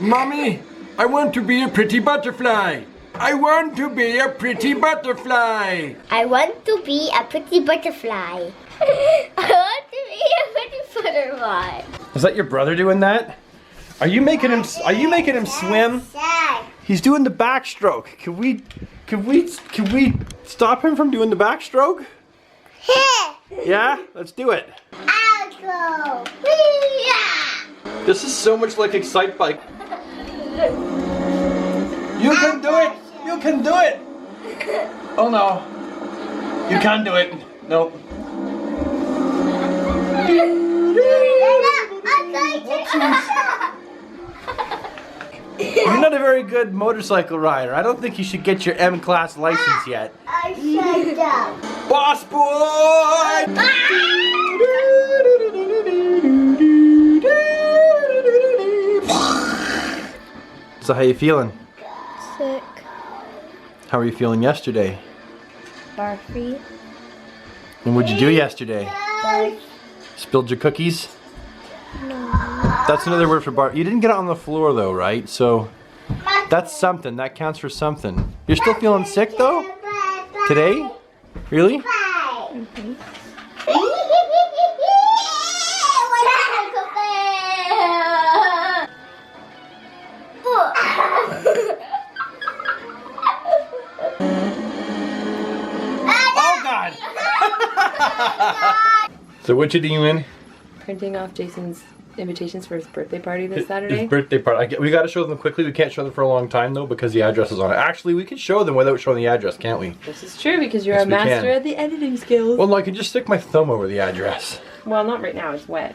Mommy, I want to be a pretty butterfly. I want to be a pretty butterfly. I want to be a pretty butterfly. I want to be a pretty butterfly. Is that your brother doing that? Are you making him swim? He's doing the backstroke. Can we stop him from doing the backstroke? Yeah, let's do it. I'll go. This is so much like Excite Bike. You can do it. You can do it. Oh no. You can't do it. Nope. You're not a very good motorcycle rider. I don't think you should get your M-Class license yet. Shut up. Boss boy! So how you feeling? Sick. How were you feeling yesterday? Barfy. And what'd you do yesterday? Barf. Spilled your cookies? No. That's another word for bar. You didn't get it on the floor though, right? So that's something. That counts for something. You're still feeling sick though? Today? Really? Mm-hmm. Oh God! So what you doing? Printing off Jason's invitations for his birthday party this Saturday. His birthday party. We got to show them quickly. We can't show them for a long time though because the address is on it. Actually, we can show them without showing the address, can't we? This is true because you're Yes, a we master can. at the editing skills. Well, no, I can just stick my thumb over the address. Well, not right now. It's wet.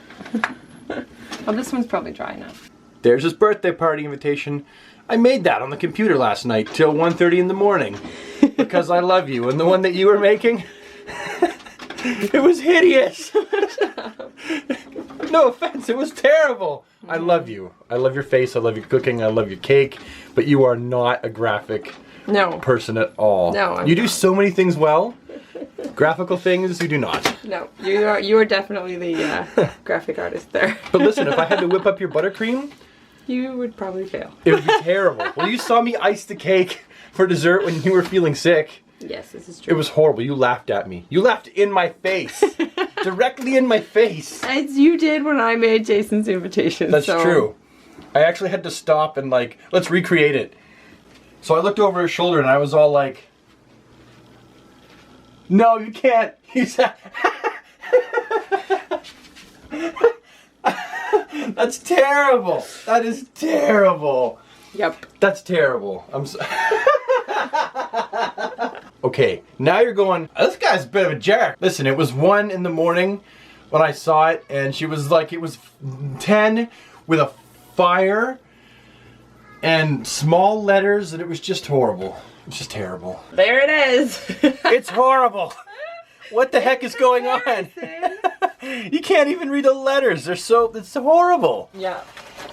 Well, this one's probably dry enough. There's his birthday party invitation. I made that on the computer last night till 1:30 in the morning because I love you. And the one that you were making, it was hideous. No offense, it was terrible. I love you. I love your face. I love your cooking. I love your cake. But you are not a graphic person at all. No, I'm you do not. so many things well. Graphical things, you do not. No, you are definitely the graphic artist there. But listen, if I had to whip up your buttercream, You would probably fail. it would be terrible. Well, you saw me ice the cake for dessert when you were feeling sick. Yes, this is true. It was horrible. You laughed at me. You laughed in my face. Directly in my face. As you did when I made Jason's invitation. That's so. true. I actually had to stop and like, let's recreate it. So I looked over his shoulder and I was all like, no, you can't. He said, that's terrible. That is terrible. Yep. That's terrible. I'm so Okay, now you're going, this guy's a bit of a jerk. Listen, it was 1 in the morning when I saw it, and she was like, it was 10 with a fire and small letters, and it was just horrible. It's just terrible. There it is. It's horrible. What the heck is going on? You can't even read the letters. It's so horrible. Yeah.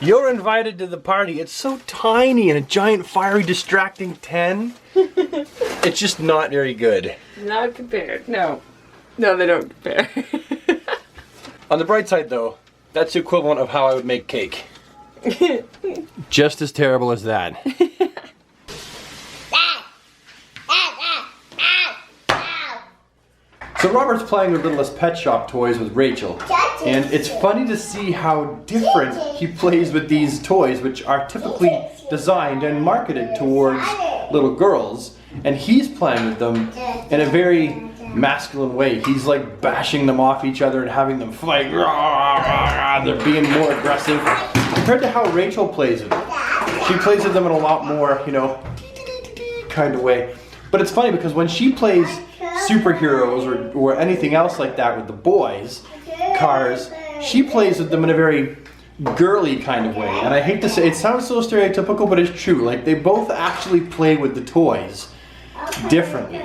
You're invited to the party. It's so tiny and a giant fiery distracting 10. It's just not very good. Not compared. No. No, they don't compare. On the bright side though, that's the equivalent of how I would make cake. Just as terrible as that. So Robert's playing with Littlest Pet Shop toys with Rachel. And it's funny to see how different he plays with these toys, which are typically designed and marketed towards little girls. And he's playing with them in a very masculine way. He's like bashing them off each other and having them fight. They're being more aggressive. Compared to how Rachel plays with them. She plays with them in a lot more, you know, kind of way. But it's funny because when she plays superheroes or anything else like that with the boys, cars, she plays with them in a very girly kind of way. And I hate to say, it sounds so stereotypical, but it's true. Like, they both actually play with the toys differently.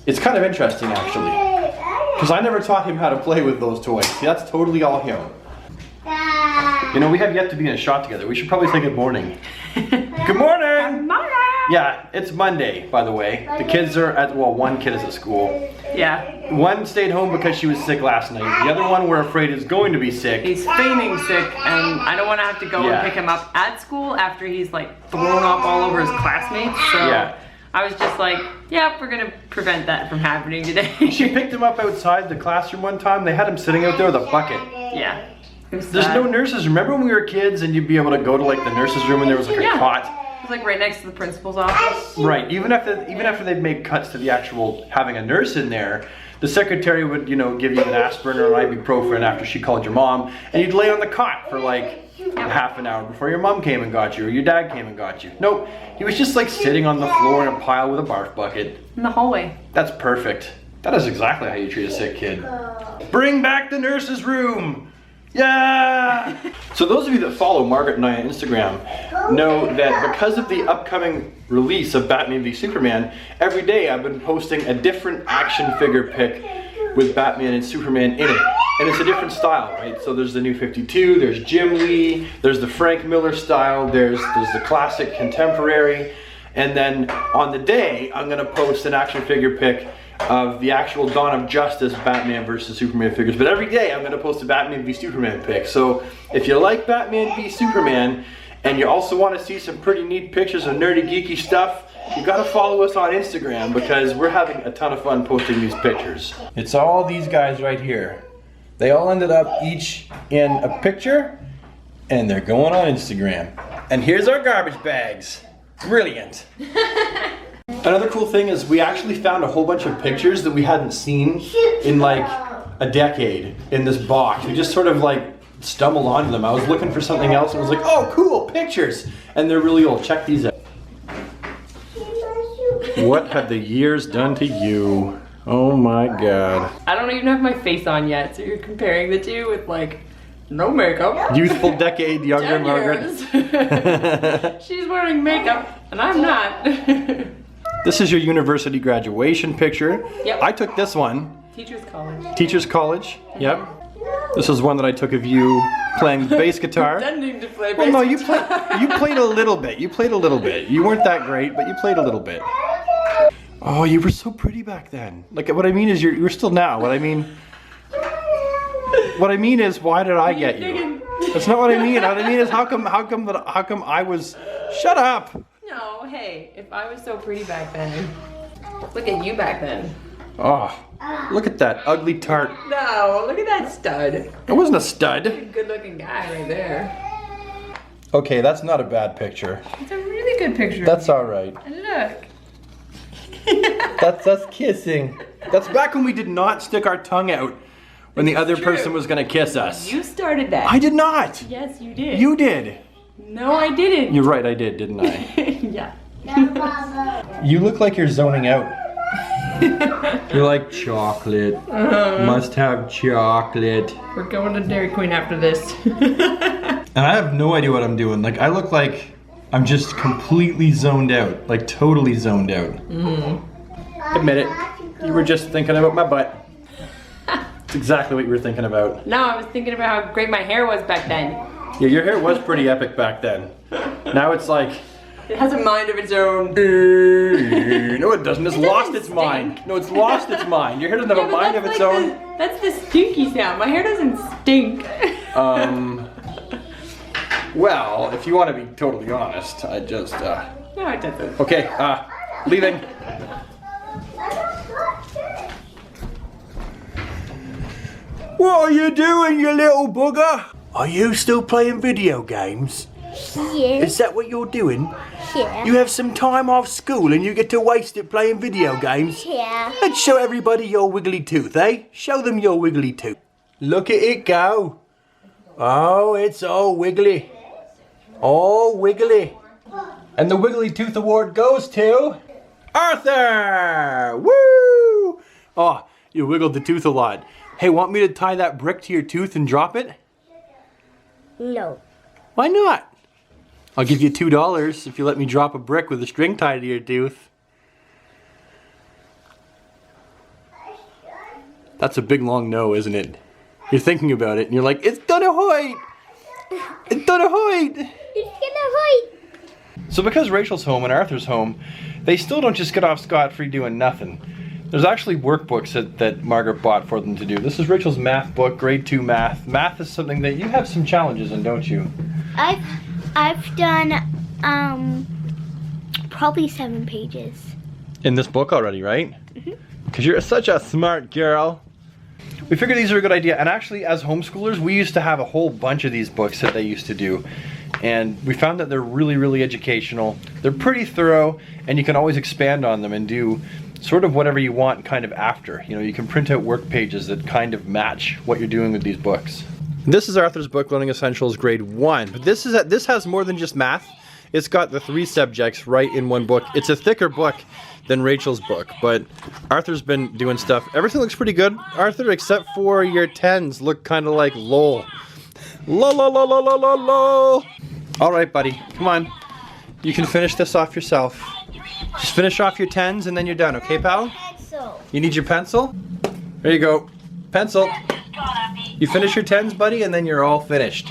It's kind of interesting, actually. Because I never taught him how to play with those toys. See, that's totally all him. You know, we have yet to be in a shot together. We should probably say good morning. Good morning! Mama! Yeah, it's Monday, by the way. The kids are at, well, one kid is at school. Yeah. One stayed home because she was sick last night. The other one we're afraid is going to be sick. He's feigning sick, and I don't want to have to go and pick him up at school after he's like thrown up all over his classmates. So I was just like, yeah, we're gonna prevent that from happening today. She picked him up outside the classroom one time. They had him sitting out there with a bucket. Yeah. There's no nurses. Remember when we were kids and you'd be able to go to like the nurse's room and there was like a cot? It was like right next to the principal's office. Right. Even after they'd made cuts to the actual having a nurse in there, the secretary would, you know, give you an aspirin or an ibuprofen after she called your mom, and you'd lay on the cot for like half an hour before your mom came and got you or your dad came and got you. Nope. He was just like sitting on the floor in a pile with a barf bucket. In the hallway. That's perfect. That is exactly how you treat a sick kid. Bring back the nurse's room. Yeah! So those of you that follow Margaret and I on Instagram know that because of the upcoming release of Batman v Superman, every day I've been posting a different action figure pic with Batman and Superman in it. And it's a different style, right? So there's the new 52, there's Jim Lee, there's the Frank Miller style, there's the classic contemporary. And then on the day, I'm gonna post an action figure pic of the actual Dawn of Justice Batman versus Superman figures. But every day I'm gonna post a Batman v Superman pic. So if you like Batman v Superman and you also wanna see some pretty neat pictures of nerdy geeky stuff, you gotta follow us on Instagram because we're having a ton of fun posting these pictures. It's all these guys right here. They all ended up each in a picture and they're going on Instagram. And here's our garbage bags. Brilliant. Another cool thing is we actually found a whole bunch of pictures that we hadn't seen in like a decade in this box. We just sort of like stumbled onto them. I was looking for something else and was like, oh cool, pictures. And they're really old. Check these out. What have the years done to you? Oh my God. I don't even have my face on yet, so you're comparing the two with like no makeup. Youthful decade, younger Margaret. She's wearing makeup and I'm not. This is your university graduation picture. Yep. I took this one. Teacher's college. Teacher's college, yep. This is one that I took of you playing the bass guitar. Pretending to play bass Well, no, you guitar. played a little bit. You played a little bit. You weren't that great, but you played a little bit. Oh, you were so pretty back then. Like, what I mean is you're still now. What I mean is, why did I get you? That's not what I mean. What I mean is, how come I was? Shut up. No, hey, if I was so pretty back then, look at you back then. Oh, look at that ugly tart. No, look at that stud. It wasn't a stud. Good looking guy right there. Okay, that's not a bad picture. It's a really good picture. That's all right. And look. That's us kissing. That's back when we did not stick our tongue out when the other person was gonna kiss us. You started that. I did not. Yes, you did. You did. No, I didn't. You're right, I did, didn't I? Yeah. You look like you're zoning out. You're like chocolate. Must have chocolate. We're going to Dairy Queen after this. And I have no idea what I'm doing. Like, I look like I'm just completely zoned out. Like, totally zoned out. Admit it. You were just thinking about my butt. It's exactly what you were thinking about. No, I was thinking about how great my hair was back then. Yeah, your hair was pretty epic back then. Now it's like... It has a mind of its own. No, it doesn't. It's lost its mind. No, it's lost its mind. Your hair doesn't have a mind of its own. That's the stinky sound. My hair doesn't stink. Well, if you want to be totally honest, I just, No, it doesn't. Okay, leaving. What are you doing, you little bugger? Are you still playing video games? Yeah. Is that what you're doing? Yeah. You have some time off school and you get to waste it playing video games? Yeah. Let's show everybody your wiggly tooth, eh? Show them your wiggly tooth. Look at it go. Oh, it's all wiggly. All wiggly. And the Wiggly Tooth Award goes to... Arthur! Woo! Oh, you wiggled the tooth a lot. Hey, want me to tie that brick to your tooth and drop it? No. Why not? I'll give you $2 if you let me drop a brick with a string tied to your tooth. That's a big long no, isn't it? You're thinking about it and you're like, it's done a hoit! It's done a hoit! It's gonna hurt. So because Rachel's home and Arthur's home, they still don't just get off scot-free doing nothing. There's actually workbooks that Margaret bought for them to do. This is Rachel's math book, grade 2 math. Math is something that you have some challenges in, don't you? I've done probably 7 pages. In this book already, right? Because you're such a smart girl. We figured these are a good idea, and actually as homeschoolers we used to have a whole bunch of these books that they used to do, and we found that they're really educational. They're pretty thorough, and you can always expand on them and do sort of whatever you want kind of after. You know, you can print out work pages that kind of match what you're doing with these books. This is Arthur's book, Learning Essentials grade 1, but this has more than just math. It's got the 3 subjects right in one book. It's a thicker book than Rachel's book, but Arthur's been doing stuff. Everything looks pretty good, Arthur, except for your 10s look kind of like lol. Lol. All right, buddy, come on. You can finish this off yourself. Just finish off your 10s and then you're done, okay, pal? Pencil. You need your pencil? There you go. Pencil. You finish your 10s, buddy, and then you're all finished.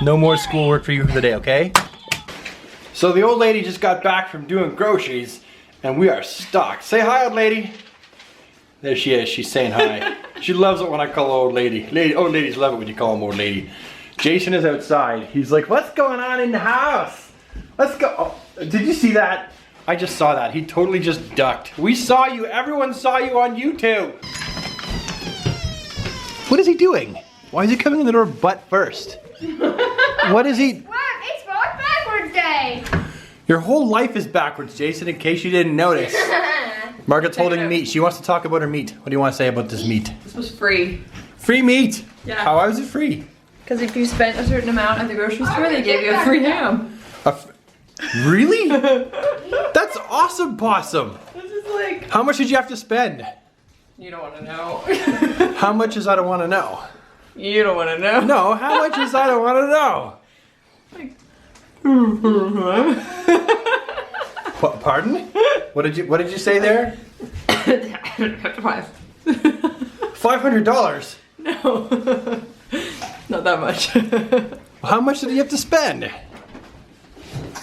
No more schoolwork for you for the day, okay? So the old lady just got back from doing groceries, and we are stocked. Say hi, old lady. There she is. She's saying hi. She loves it when I call her old lady. Old ladies love it when you call them old lady. Jason is outside. He's like, what's going on in the house? Let's go. Oh, did you see that? I just saw that. He totally just ducked. We saw you. Everyone saw you on YouTube. What is he doing? Why is he coming in the door butt first? What is he? It's backwards day. Your whole life is backwards, Jason, in case you didn't notice. Margaret's holding meat. She wants to talk about her meat. What do you want to say about this meat? This was free. Free meat? Yeah. How is it free? Because if you spent a certain amount at the grocery store, they gave you a free ham. Really? That's awesome, Possum. This is like... How much did you have to spend? You don't want to know. How much is I don't want to know? You don't want to know. No, how much is I don't want to know? Like... What, pardon? What did you say there? $500? No. Not that much. How much did you have to spend?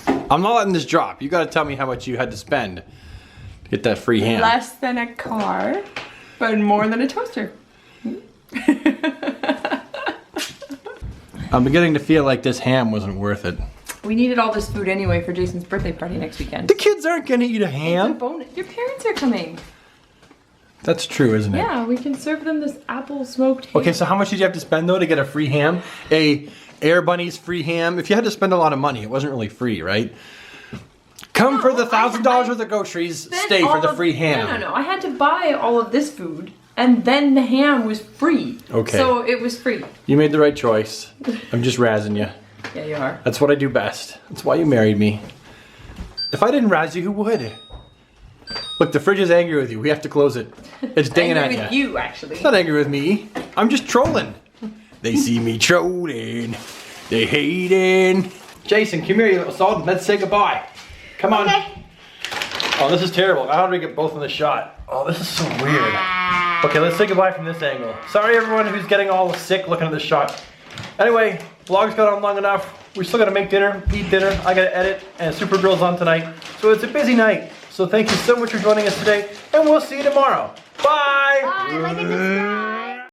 I'm not letting this drop. You gotta tell me how much you had to spend to get that free ham. Less than a car, but more than a toaster. I'm beginning to feel like this ham wasn't worth it. We needed all this food anyway for Jason's birthday party next weekend. The kids aren't gonna eat a It's a ham. bonus. Your parents are coming. That's true, isn't it? Yeah, we can serve them this apple smoked ham. Okay, so how much did you have to spend though to get a free ham? A Air Bunny's free ham? If you had to spend a lot of money, it wasn't really free, right? Come for the $1,000 worth of groceries, stay for the free ham. No. I had to buy all of this food, and then the ham was free. Okay. So it was free. You made the right choice. I'm just razzing you. Yeah, you are. That's what I do best. That's why you married me. If I didn't razz you, who would? Look, the fridge is angry with you. We have to close it. It's dinging at you. Angry with you, actually. It's not angry with me. I'm just trolling. They see me trolling. They hating. Jason, come here, you little salt. Let's say goodbye. Come on. Okay. Oh, this is terrible. How do we get both in the shot? Oh, this is so weird. Okay, let's say goodbye from this angle. Sorry, everyone who's getting all sick looking at this shot. Anyway, vlog's got on long enough. We still gotta make dinner, eat dinner. I gotta edit, and Supergirl's on tonight. So it's a busy night. So thank you so much for joining us today, and we'll see you tomorrow. Bye! Bye, like and subscribe.